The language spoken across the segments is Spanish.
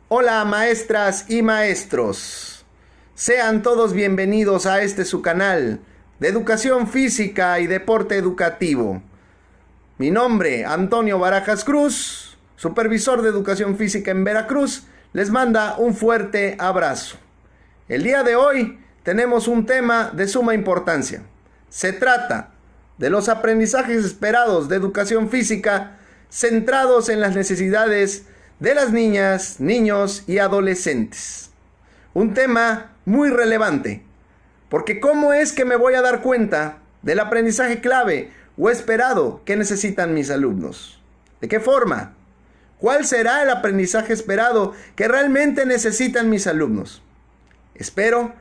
Hola maestras y maestros, sean todos bienvenidos a su canal de educación física y deporte educativo. Mi nombre, Antonio Barajas Cruz, supervisor de educación física en Veracruz, les manda un fuerte abrazo. El día de hoy tenemos un tema de suma importancia. Se trata de los aprendizajes esperados de educación física centrados en las necesidades de las niñas, niños y adolescentes. Un tema muy relevante, porque ¿cómo es que me voy a dar cuenta del aprendizaje clave o esperado que necesitan mis alumnos? ¿De qué forma? ¿Cuál será el aprendizaje esperado que realmente necesitan mis alumnos? Espero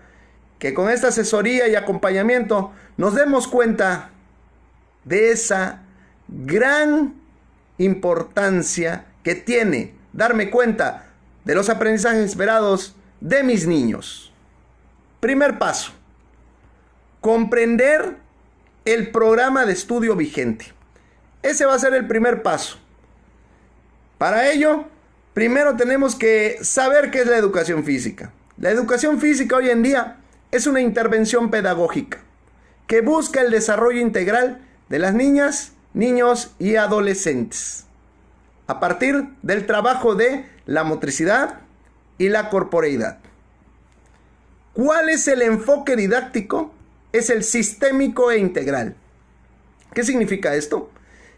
que con esta asesoría y acompañamiento nos demos cuenta de esa gran importancia que tiene darme cuenta de los aprendizajes esperados de mis niños. Primer paso: comprender el programa de estudio vigente. Ese va a ser el primer paso. Para ello, primero tenemos que saber qué es la educación física. La educación física hoy en día es una intervención pedagógica que busca el desarrollo integral de las niñas, niños y adolescentes a partir del trabajo de la motricidad y la corporeidad. ¿Cuál es el enfoque didáctico? Es el sistémico e integral. ¿Qué significa esto?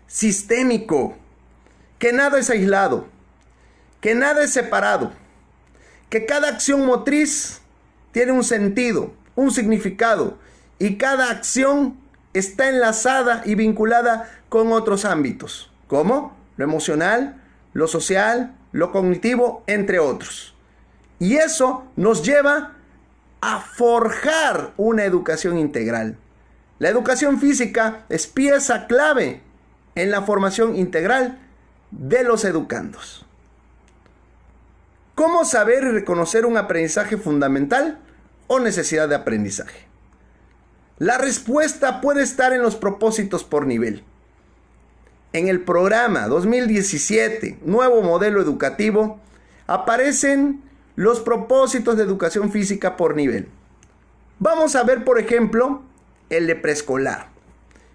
Sistémico, que nada es aislado, que nada es separado, que cada acción motriz tiene un sentido, un significado, y cada acción está enlazada y vinculada con otros ámbitos, como lo emocional, lo social, lo cognitivo, entre otros. Y eso nos lleva a forjar una educación integral. La educación física es pieza clave en la formación integral de los educandos. ¿Cómo saber y reconocer un aprendizaje fundamental o necesidad de aprendizaje? La respuesta puede estar en los propósitos por nivel. En el programa 2017, nuevo modelo educativo, aparecen los propósitos de educación física por nivel. Vamos a ver, por ejemplo, el de preescolar.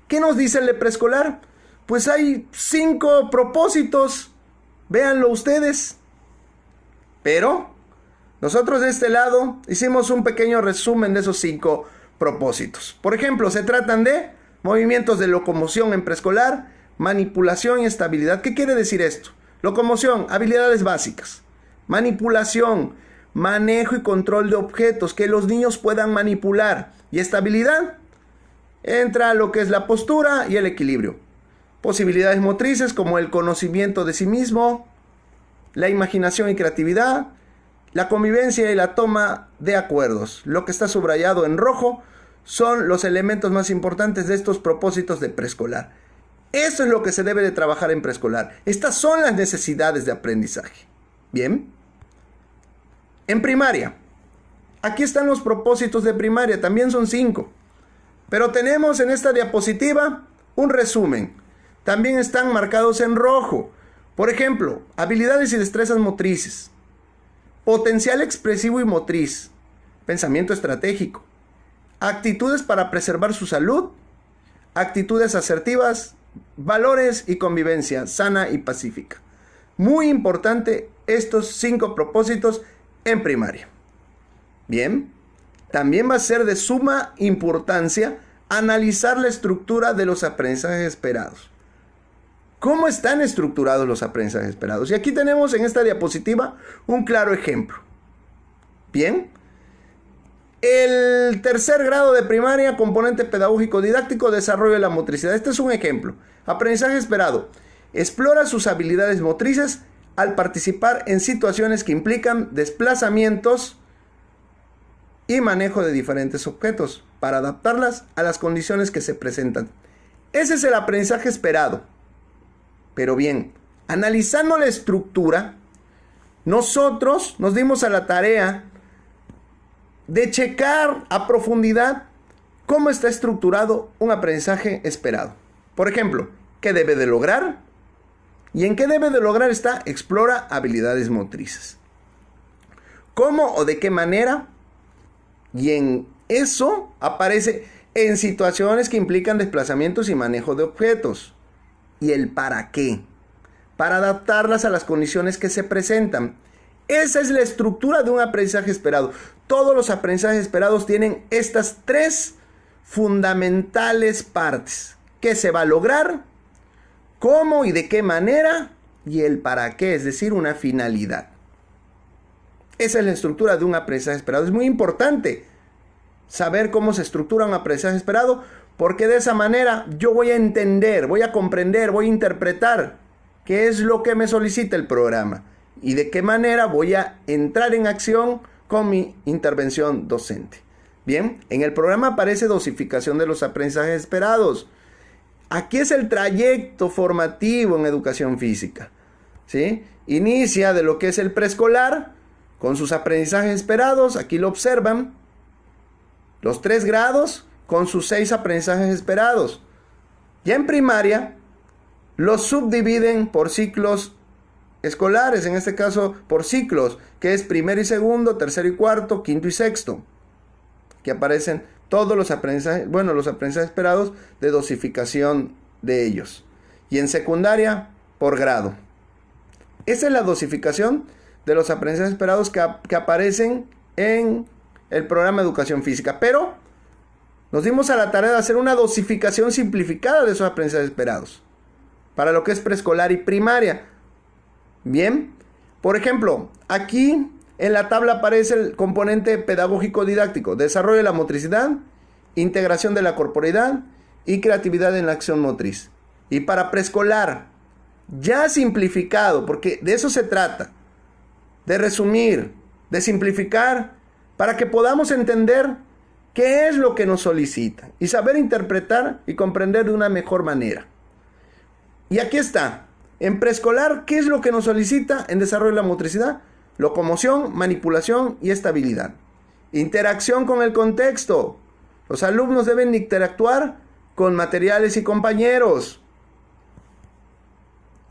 ¿Qué nos dice el de preescolar? Pues hay 5 propósitos, véanlo ustedes. Pero nosotros de este lado hicimos un pequeño resumen de esos 5 propósitos. Por ejemplo, se tratan de movimientos de locomoción en preescolar, manipulación y estabilidad. ¿Qué quiere decir esto? Locomoción, habilidades básicas. Manipulación, manejo y control de objetos que los niños puedan manipular. Y estabilidad, entra lo que es la postura y el equilibrio. Posibilidades motrices como el conocimiento de sí mismo, la imaginación y creatividad, la convivencia y la toma de acuerdos. Lo que está subrayado en rojo son los elementos más importantes de estos propósitos de preescolar. Eso es lo que se debe de trabajar en preescolar. Estas son las necesidades de aprendizaje. Bien. En primaria. Aquí están los propósitos de primaria. También son 5. Pero tenemos en esta diapositiva un resumen. También están marcados en rojo. Por ejemplo, habilidades y destrezas motrices. Potencial expresivo y motriz. Pensamiento estratégico. Actitudes para preservar su salud. Actitudes asertivas. Valores y convivencia sana y pacífica. Muy importante estos 5 propósitos en primaria. Bien, también va a ser de suma importancia analizar la estructura de los aprendizajes esperados. ¿Cómo están estructurados los aprendizajes esperados? Y aquí tenemos en esta diapositiva un claro ejemplo. Bien. El tercer grado de primaria, componente pedagógico didáctico, desarrollo de la motricidad. Este es un ejemplo. Aprendizaje esperado. Explora sus habilidades motrices al participar en situaciones que implican desplazamientos y manejo de diferentes objetos para adaptarlas a las condiciones que se presentan. Ese es el aprendizaje esperado. Pero bien, analizando la estructura, nosotros nos dimos a la tarea de checar a profundidad cómo está estructurado un aprendizaje esperado. Por ejemplo, ¿qué debe de lograr? Y en qué debe de lograr está explora habilidades motrices. ¿Cómo o de qué manera? Y en eso aparece en situaciones que implican desplazamientos y manejo de objetos. Y el para qué, para adaptarlas a las condiciones que se presentan. Esa es la estructura de un aprendizaje esperado. Todos los aprendizajes esperados tienen estas tres fundamentales partes. ¿Qué se va a lograr? ¿Cómo y de qué manera? Y el para qué, es decir, una finalidad. Esa es la estructura de un aprendizaje esperado. Es muy importante saber cómo se estructura un aprendizaje esperado, porque de esa manera yo voy a entender, voy a comprender, voy a interpretar qué es lo que me solicita el programa y de qué manera voy a entrar en acción con mi intervención docente. Bien, en el programa aparece dosificación de los aprendizajes esperados. Aquí es el trayecto formativo en educación física, ¿sí? Inicia de lo que es el preescolar con sus aprendizajes esperados, aquí lo observan, los 3 grados con sus 6 aprendizajes esperados. Ya en primaria los subdividen por ciclos escolares, en este caso por ciclos, que es primero y segundo, tercero y cuarto, quinto y sexto, que aparecen todos los aprendizajes, los aprendizajes esperados de dosificación de ellos. Y en secundaria, por grado. Esa es la dosificación de los aprendizajes esperados que aparecen en el programa de educación física. Pero nos dimos a la tarea de hacer una dosificación simplificada de esos aprendizajes esperados para lo que es preescolar y primaria. Bien, por ejemplo, aquí en la tabla aparece el componente pedagógico didáctico: desarrollo de la motricidad, integración de la corporeidad y creatividad en la acción motriz. Y para preescolar, ya simplificado, porque de eso se trata, de resumir, de simplificar, para que podamos entender qué es lo que nos solicita y saber interpretar y comprender de una mejor manera. Y aquí está, en preescolar, ¿qué es lo que nos solicita en desarrollo de la motricidad? Locomoción, manipulación y estabilidad. Interacción con el contexto. Los alumnos deben interactuar con materiales y compañeros.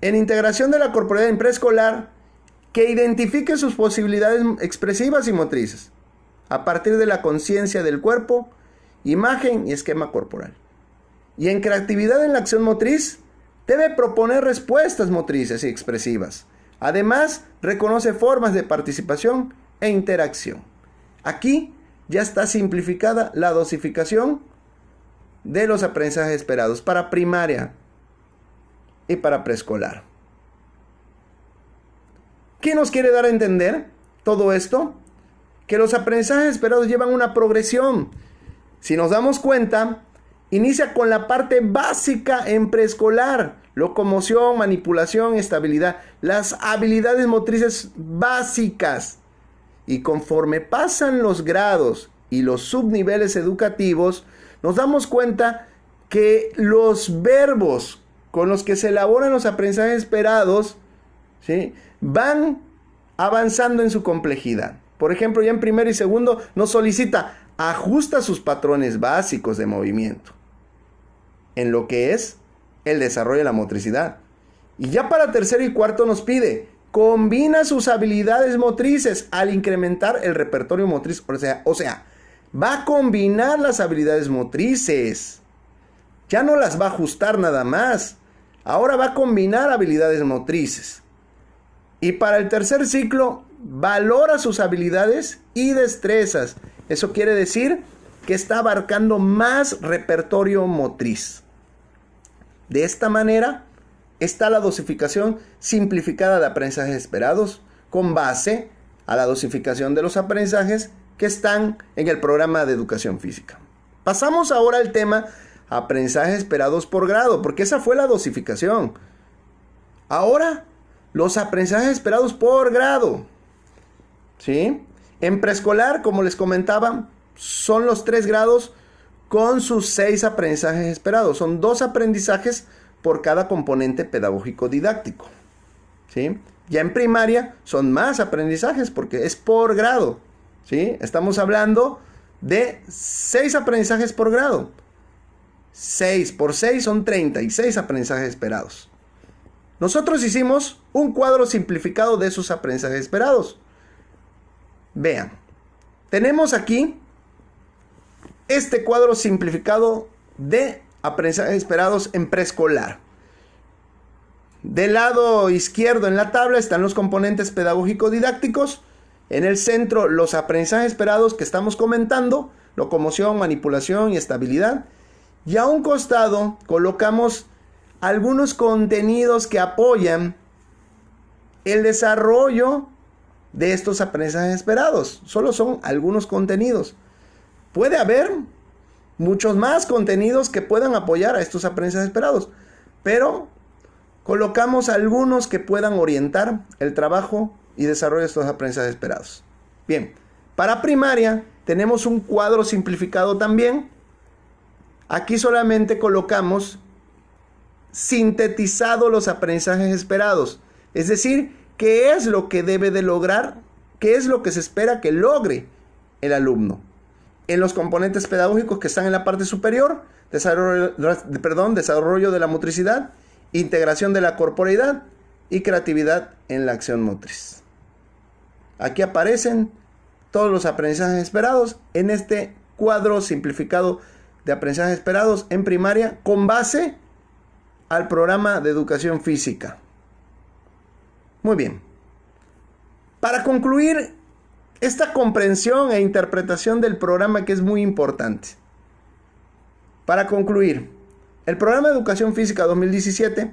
En integración de la corporeidad en preescolar, que identifique sus posibilidades expresivas y motrices a partir de la conciencia del cuerpo, imagen y esquema corporal. Y en creatividad en la acción motriz, debe proponer respuestas motrices y expresivas. Además, reconoce formas de participación e interacción. Aquí ya está simplificada la dosificación de los aprendizajes esperados para primaria y para preescolar. ¿Qué nos quiere dar a entender todo esto? Que los aprendizajes esperados llevan una progresión. Si nos damos cuenta, inicia con la parte básica en preescolar: locomoción, manipulación, estabilidad, las habilidades motrices básicas. Y conforme pasan los grados y los subniveles educativos, nos damos cuenta que los verbos con los que se elaboran los aprendizajes esperados, ¿sí?, van avanzando en su complejidad. Por ejemplo, ya en primero y segundo nos solicita: ajusta sus patrones básicos de movimiento en lo que es el desarrollo de la motricidad. Y ya para tercero y cuarto nos pide: combina sus habilidades motrices al incrementar el repertorio motriz. O sea, va a combinar las habilidades motrices. Ya no las va a ajustar nada más. Ahora va a combinar habilidades motrices. Y para el tercer ciclo, valora sus habilidades y destrezas. Eso quiere decir que está abarcando más repertorio motriz. De esta manera está la dosificación simplificada de aprendizajes esperados con base a la dosificación de los aprendizajes que están en el programa de educación física. Pasamos ahora al tema aprendizajes esperados por grado, porque esa fue la dosificación. Ahora, los aprendizajes esperados por grado, ¿sí? En preescolar, como les comentaba, son los 3 grados con sus 6 aprendizajes esperados. Son 2 aprendizajes por cada componente pedagógico didáctico, ¿sí? Ya en primaria son más aprendizajes porque es por grado, ¿sí? Estamos hablando de 6 aprendizajes por grado. 6 por 6 son 36 aprendizajes esperados. Nosotros hicimos un cuadro simplificado de esos aprendizajes esperados. Vean, tenemos aquí este cuadro simplificado de aprendizajes esperados en preescolar. Del lado izquierdo en la tabla están los componentes pedagógico-didácticos. En el centro, los aprendizajes esperados que estamos comentando: locomoción, manipulación y estabilidad. Y a un costado colocamos algunos contenidos que apoyan el desarrollo de estos aprendizajes esperados. Solo son algunos contenidos. Puede haber muchos más contenidos que puedan apoyar a estos aprendizajes esperados, pero colocamos algunos que puedan orientar el trabajo y desarrollo de estos aprendizajes esperados. Bien, para primaria tenemos un cuadro simplificado también. Aquí solamente colocamos sintetizado los aprendizajes esperados, es decir, qué es lo que debe de lograr, qué es lo que se espera que logre el alumno. En los componentes pedagógicos que están en la parte superior: desarrollo de la motricidad, integración de la corporeidad y creatividad en la acción motriz. Aquí aparecen todos los aprendizajes esperados en este cuadro simplificado de aprendizajes esperados en primaria con base al programa de educación física. Muy bien. Para concluir esta comprensión e interpretación del programa, que es muy importante. Para concluir, el programa de educación física 2017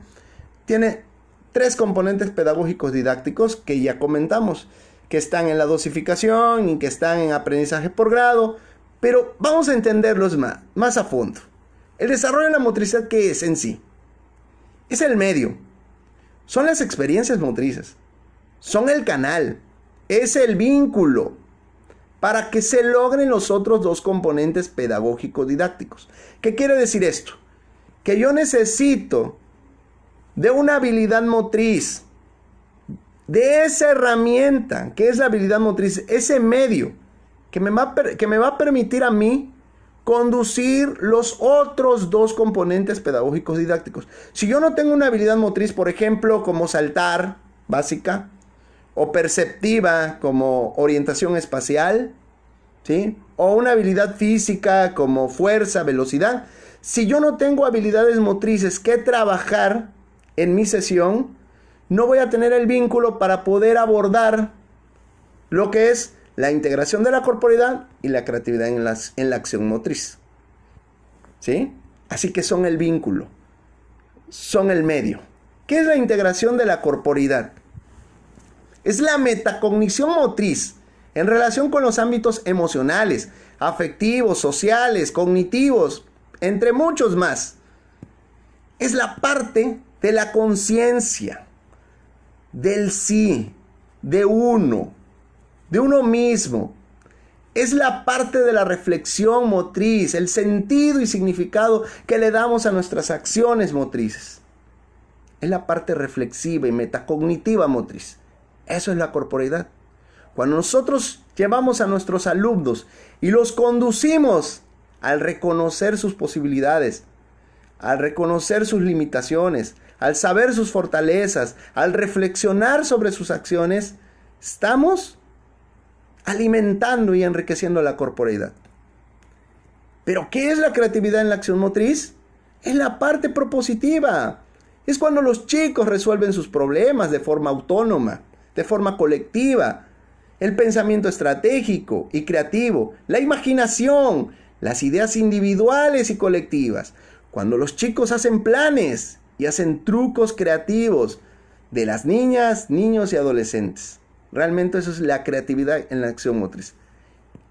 tiene 3 componentes pedagógicos didácticos que ya comentamos, que están en la dosificación y que están en aprendizaje por grado, pero vamos a entenderlos más a fondo. El desarrollo de la motricidad, ¿qué es en sí? Es el medio, son las experiencias motrices, son el canal, es el vínculo para que se logren los otros 2 componentes pedagógicos didácticos. ¿Qué quiere decir esto? Que yo necesito de una habilidad motriz, de esa herramienta que es la habilidad motriz, ese medio que me va a permitir a mí conducir los otros 2 componentes pedagógicos didácticos. Si yo no tengo una habilidad motriz, por ejemplo, como saltar, básica, o perceptiva, como orientación espacial, ¿sí?, o una habilidad física como fuerza, velocidad, si yo no tengo habilidades motrices que trabajar en mi sesión, no voy a tener el vínculo para poder abordar lo que es la integración de la corporeidad y la creatividad en la acción motriz. ¿Sí? Así que son el vínculo, son el medio. ¿Qué es la integración de la corporeidad? Es la metacognición motriz en relación con los ámbitos emocionales, afectivos, sociales, cognitivos, entre muchos más. Es la parte de la conciencia, del sí, de uno mismo. Es la parte de la reflexión motriz, el sentido y significado que le damos a nuestras acciones motrices. Es la parte reflexiva y metacognitiva motriz. Eso es la corporeidad. Cuando nosotros llevamos a nuestros alumnos y los conducimos al reconocer sus posibilidades, al reconocer sus limitaciones, al saber sus fortalezas, al reflexionar sobre sus acciones, estamos alimentando y enriqueciendo la corporeidad. ¿Pero qué es la creatividad en la acción motriz? Es la parte propositiva. Es cuando los chicos resuelven sus problemas de forma autónoma, de forma colectiva. El pensamiento estratégico y creativo, la imaginación, las ideas individuales y colectivas. Cuando los chicos hacen planes y hacen trucos creativos de las niñas, niños y adolescentes. Realmente eso es la creatividad en la acción motriz.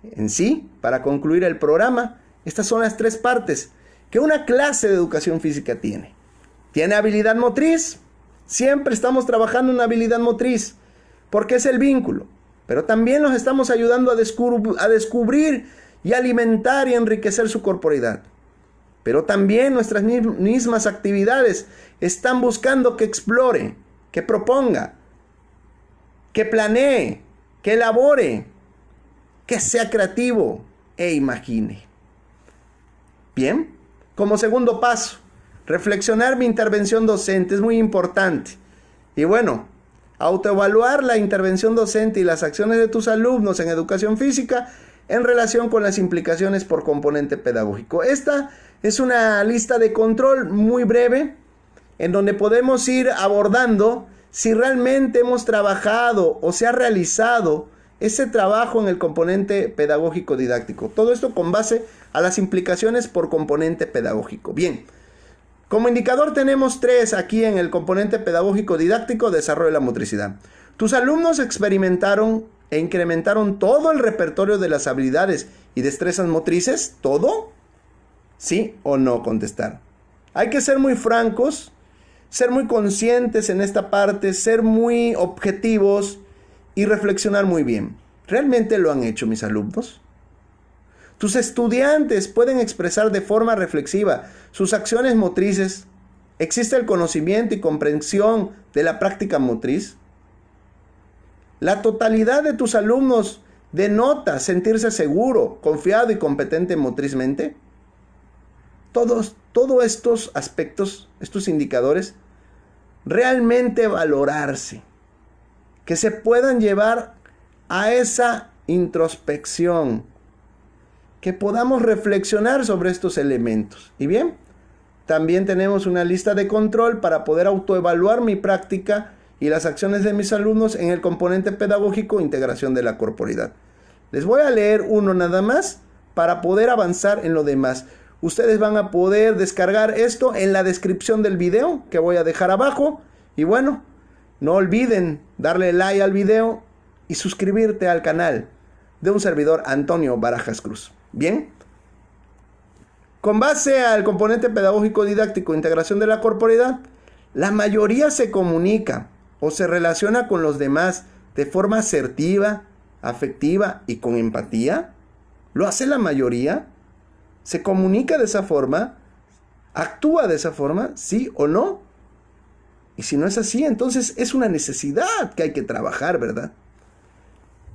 En sí, para concluir el programa, estas son las 3 partes que una clase de educación física tiene. Tiene habilidad motriz. Siempre estamos trabajando en habilidad motriz porque es el vínculo. Pero también nos estamos ayudando a descubrir y alimentar y enriquecer su corporeidad. Pero también nuestras mismas actividades están buscando que explore, que proponga, que planee, que elabore, que sea creativo e imagine. Bien, como segundo paso, reflexionar mi intervención docente es muy importante. Y bueno, Autoevaluar la intervención docente y las acciones de tus alumnos en educación física en relación con las implicaciones por componente pedagógico. Esta es una lista de control muy breve en donde podemos ir abordando si realmente hemos trabajado o se ha realizado ese trabajo en el componente pedagógico didáctico. Todo esto con base a las implicaciones por componente pedagógico. Bien, como indicador tenemos 3 aquí en el componente pedagógico didáctico, desarrollo de la motricidad. Tus alumnos experimentaron e incrementaron todo el repertorio de las habilidades y destrezas motrices. ¿Todo? ¿Sí o no? Contestar. Hay que ser muy francos, ser muy conscientes en esta parte, ser muy objetivos y reflexionar muy bien. ¿Realmente lo han hecho mis alumnos? Tus estudiantes pueden expresar de forma reflexiva sus acciones motrices. ¿Existe el conocimiento y comprensión de la práctica motriz? ¿La totalidad de tus alumnos denota sentirse seguro, confiado y competente motrizmente? Todos estos aspectos, estos indicadores, realmente valorarse, que se puedan llevar a esa introspección, que podamos reflexionar sobre estos elementos. Y bien, también tenemos una lista de control para poder autoevaluar mi práctica y las acciones de mis alumnos en el componente pedagógico, integración de la corporidad. Les voy a leer uno nada más para poder avanzar en lo demás. Ustedes van a poder descargar esto en la descripción del video que voy a dejar abajo. Y bueno, no olviden darle like al video y suscribirte al canal de un servidor, Antonio Barajas Cruz. Bien, con base al componente pedagógico didáctico, integración de la corporidad, la mayoría se comunica o se relaciona con los demás de forma asertiva, afectiva y con empatía. ¿Lo hace la mayoría? ¿Se comunica de esa forma? ¿Actúa de esa forma? ¿Sí o no? Y si no es así, entonces es una necesidad que hay que trabajar, ¿verdad?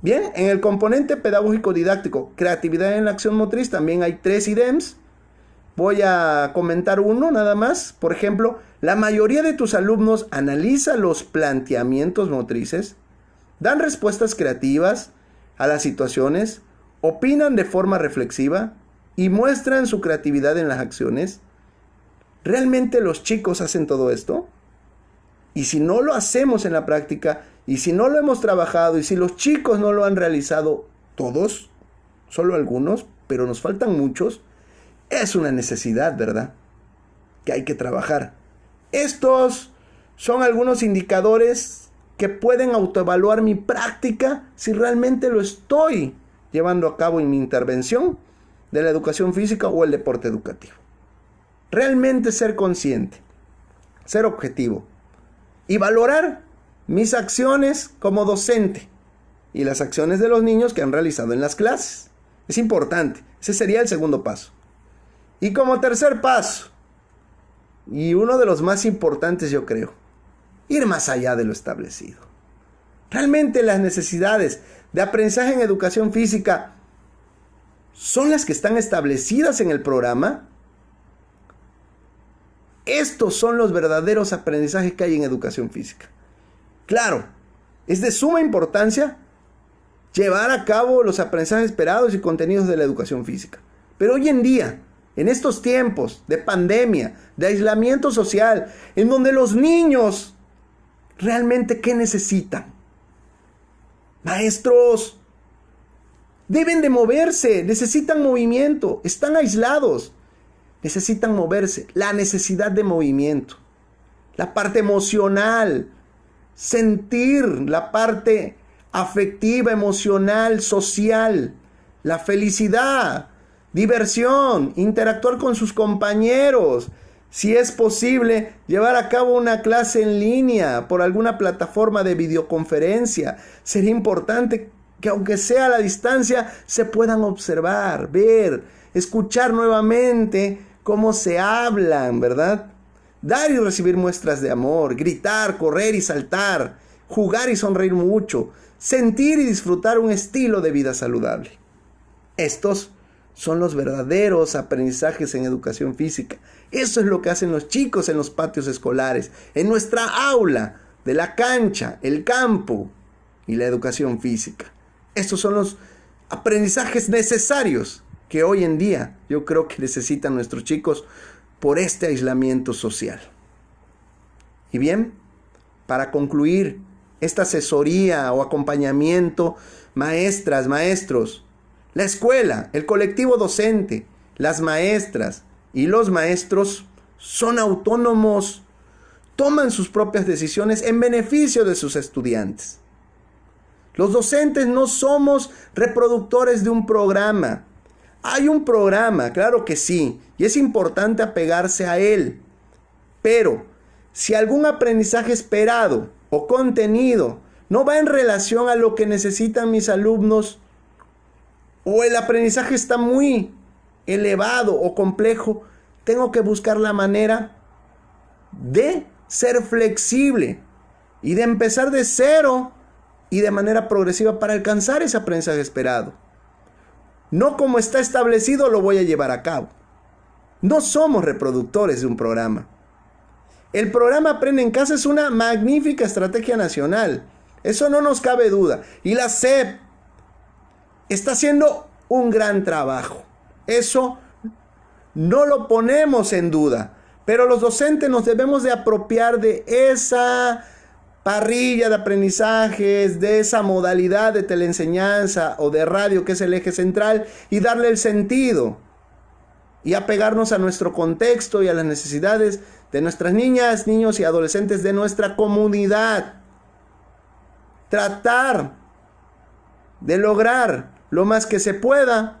Bien, en el componente pedagógico didáctico, creatividad en la acción motriz, también hay 3 ítems. Voy a comentar uno nada más. Por ejemplo, la mayoría de tus alumnos analiza los planteamientos motrices, dan respuestas creativas a las situaciones, opinan de forma reflexiva y muestran su creatividad en las acciones. ¿Realmente los chicos hacen todo esto? Y si no lo hacemos en la práctica, y si no lo hemos trabajado, y si los chicos no lo han realizado todos, solo algunos, pero nos faltan muchos, es una necesidad, ¿verdad?, que hay que trabajar. Estos son algunos indicadores que pueden autoevaluar mi práctica si realmente lo estoy llevando a cabo en mi intervención de la educación física o el deporte educativo. Realmente ser consciente, ser objetivo y valorar mis acciones como docente y las acciones de los niños que han realizado en las clases. Es importante. Ese sería el segundo paso. Y como tercer paso, y uno de los más importantes yo creo, ir más allá de lo establecido. Realmente las necesidades de aprendizaje en educación física son las que están establecidas en el programa. Estos son los verdaderos aprendizajes que hay en educación física. Claro, es de suma importancia llevar a cabo los aprendizajes esperados y contenidos de la educación física. Pero hoy en día, en estos tiempos de pandemia, de aislamiento social, en donde los niños realmente ¿qué necesitan? Maestros, deben de moverse, necesitan movimiento, están aislados, necesitan moverse. La necesidad de movimiento, la parte emocional, sentir la parte afectiva, emocional, social, la felicidad, diversión, interactuar con sus compañeros. Si es posible, llevar a cabo una clase en línea por alguna plataforma de videoconferencia. Sería importante que aunque sea a la distancia, se puedan observar, ver, escuchar nuevamente cómo se hablan, ¿verdad? Dar y recibir muestras de amor, gritar, correr y saltar, jugar y sonreír mucho, sentir y disfrutar un estilo de vida saludable. Estos son los verdaderos aprendizajes en educación física. Eso es lo que hacen los chicos en los patios escolares, en nuestra aula, de la cancha, el campo y la educación física. Estos son los aprendizajes necesarios que hoy en día yo creo que necesitan nuestros chicos por este aislamiento social. Y bien, para concluir esta asesoría o acompañamiento, maestras, maestros, la escuela, el colectivo docente, las maestras y los maestros son autónomos, toman sus propias decisiones en beneficio de sus estudiantes. Los docentes no somos reproductores de un programa. Hay un programa, claro que sí, y es importante apegarse a él. Pero si algún aprendizaje esperado o contenido no va en relación a lo que necesitan mis alumnos, o el aprendizaje está muy elevado o complejo, tengo que buscar la manera de ser flexible y de empezar de cero y de manera progresiva para alcanzar ese aprendizaje esperado. No como está establecido lo voy a llevar a cabo. No somos reproductores de un programa. El programa Aprende en Casa es una magnífica estrategia nacional. Eso no nos cabe duda. Y la SEP está haciendo un gran trabajo. Eso no lo ponemos en duda. Pero los docentes nos debemos de apropiar de esa parrilla de aprendizajes, de esa modalidad de teleenseñanza o de radio que es el eje central y darle el sentido y apegarnos a nuestro contexto y a las necesidades de nuestras niñas, niños y adolescentes de nuestra comunidad. Tratar de lograr lo más que se pueda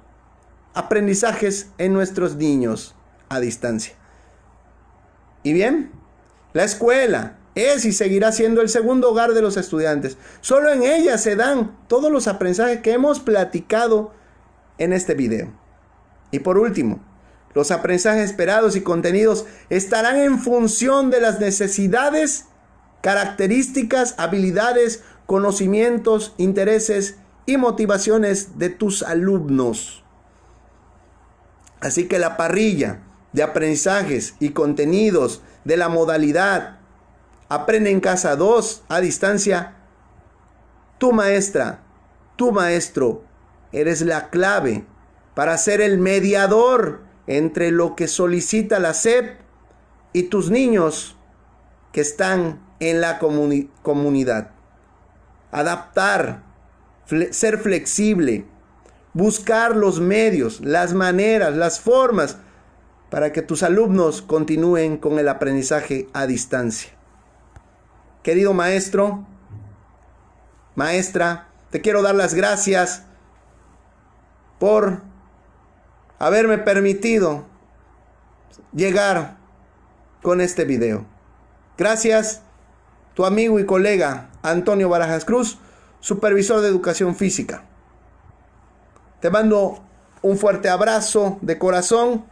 aprendizajes en nuestros niños a distancia. Y bien, la escuela es y seguirá siendo el segundo hogar de los estudiantes. Solo en ella se dan todos los aprendizajes que hemos platicado en este video. Y por último, los aprendizajes esperados y contenidos estarán en función de las necesidades, características, habilidades, conocimientos, intereses y motivaciones de tus alumnos. Así que la parrilla de aprendizajes y contenidos de la modalidad Aprende en Casa 2 a distancia, tu maestra, tu maestro, eres la clave para ser el mediador entre lo que solicita la SEP y tus niños que están en la comunidad. Adaptar, ser flexible, buscar los medios, las maneras, las formas para que tus alumnos continúen con el aprendizaje a distancia. Querido maestro, maestra, te quiero dar las gracias por haberme permitido llegar con este video. Gracias, tu amigo y colega Antonio Barajas Cruz, supervisor de educación física. Te mando un fuerte abrazo de corazón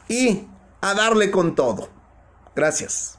y a darle con todo. Gracias.